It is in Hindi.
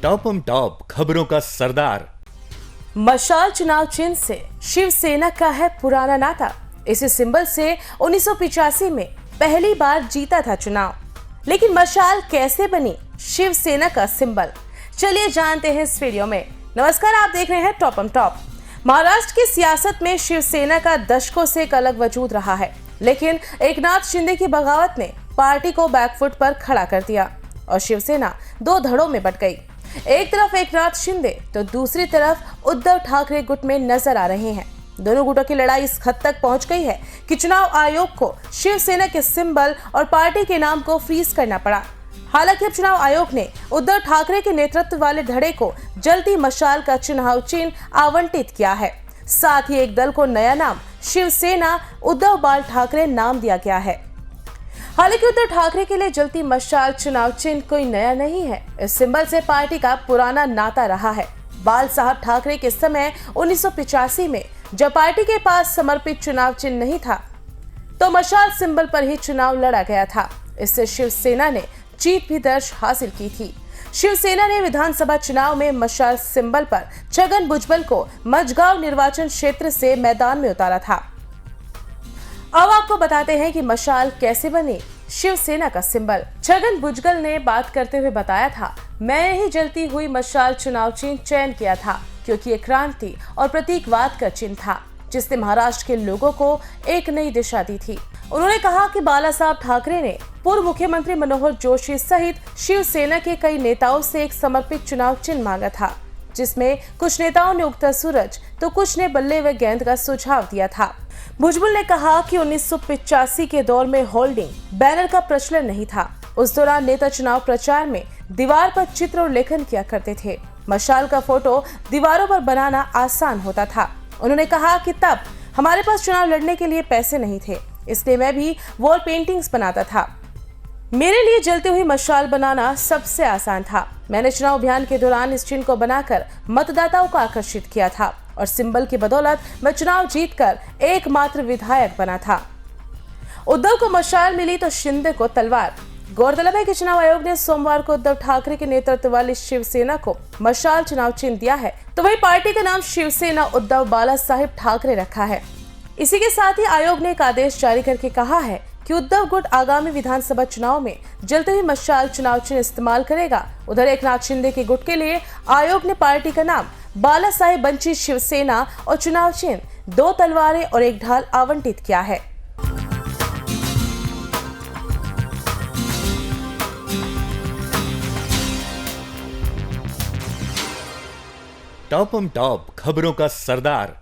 टॉप खबरों का सरदार। मशाल चुनाव चिन्ह से शिवसेना का है पुराना नाता। इसी सिंबल से 1985 में पहली बार जीता था चुनाव। लेकिन मशाल कैसे बनी शिवसेना का सिंबल, चलिए जानते हैं इस वीडियो में। नमस्कार, आप देख रहे हैं टॉप। महाराष्ट्र की सियासत में शिवसेना का दशकों से एक अलग वजूद रहा है, लेकिन एकनाथ शिंदे की बगावत ने पार्टी को बैकफुट पर खड़ा कर दिया और शिवसेना दो धड़ों में बट गई। एक तरफ एकनाथ शिंदे तो दूसरी तरफ उद्धव ठाकरे गुट में नजर आ रहे हैं। दोनों गुटों की लड़ाई इस हद तक पहुंच गई है कि चुनाव आयोग को शिवसेना के सिंबल और पार्टी के नाम को फ्रीज करना पड़ा। हालांकि अब चुनाव आयोग ने उद्धव ठाकरे के नेतृत्व वाले धड़े को जलती मशाल का चुनाव चिन्ह आवंटित किया है। साथ ही एक दल को नया नाम शिवसेना उद्धव बाल ठाकरे नाम दिया गया है। हालांकि उद्धव ठाकरे के लिए जलती मशाल चुनाव चिन्ह कोई नया नहीं है। इस सिंबल से पार्टी का पुराना नाता रहा है। बाल साहब ठाकरे के समय 1985 में जब पार्टी के पास समर्पित चुनाव चिन्ह नहीं था, तो मशाल सिंबल पर ही चुनाव लड़ा गया था। इससे शिवसेना ने जीत भी दर्ज हासिल की थी। शिवसेना ने विधानसभा चुनाव में मशाल सिंबल पर छगन भुजबल को मझगांव निर्वाचन क्षेत्र से मैदान में उतारा था। अब आपको बताते हैं कि मशाल कैसे बनी शिवसेना का सिंबल। छगन भुजबल ने बात करते हुए बताया था, मैं ही जलती हुई मशाल चुनाव चिन्ह चयन किया था क्योंकि ये क्रांति और प्रतीकवाद का चिन्ह था जिसने महाराष्ट्र के लोगों को एक नई दिशा दी थी। उन्होंने कहा कि बाला साहब ठाकरे ने पूर्व मुख्यमंत्री मनोहर जोशी सहित शिवसेना के कई नेताओं से एक समर्पित चुनाव चिन्ह मांगा था, जिसमें कुछ नेताओं ने उगता सूरज तो कुछ ने बल्ले व गेंद का सुझाव दिया था। भुजबल ने कहा कि 1985 के दौर में होल्डिंग बैनर का प्रचलन नहीं था। उस दौरान नेता चुनाव प्रचार में दीवार पर चित्र और लेखन किया करते थे। मशाल का फोटो दीवारों पर बनाना आसान होता था। उन्होंने कहा कि तब हमारे पास चुनाव लड़ने के लिए पैसे नहीं थे, इसलिए मैं भी वॉल पेंटिंग्स बनाता था। मेरे लिए जलती हुई मशाल बनाना सबसे आसान था। मैंने चुनाव अभियान के दौरान इस चिन्ह को बनाकर मतदाताओं को आकर्षित किया था और सिंबल की बदौलत मैं चुनाव जीतकर एकमात्र विधायक बना था। उद्धव को मशाल मिली तो शिंदे को तलवार। गौरतलब है कि चुनाव आयोग ने सोमवार को उद्धव ठाकरे के नेतृत्व वाली शिवसेना को मशाल चुनाव चिन्ह दिया है, तो वही पार्टी का नाम शिवसेना उद्धव बाला साहेब ठाकरे रखा है। इसी के साथ ही आयोग ने एक आदेश जारी करके कहा है कि उद्धव गुट आगामी विधानसभा चुनाव में जलती हुई मशाल चुनाव चिन्ह इस्तेमाल करेगा। उधर एकनाथ शिंदे के गुट के लिए आयोग ने पार्टी का नाम बाला साहेब बंची शिवसेना और चुनाव चिन्ह 2 तलवारें और 1 ढाल आवंटित किया है। टॉप खबरों का सरदार।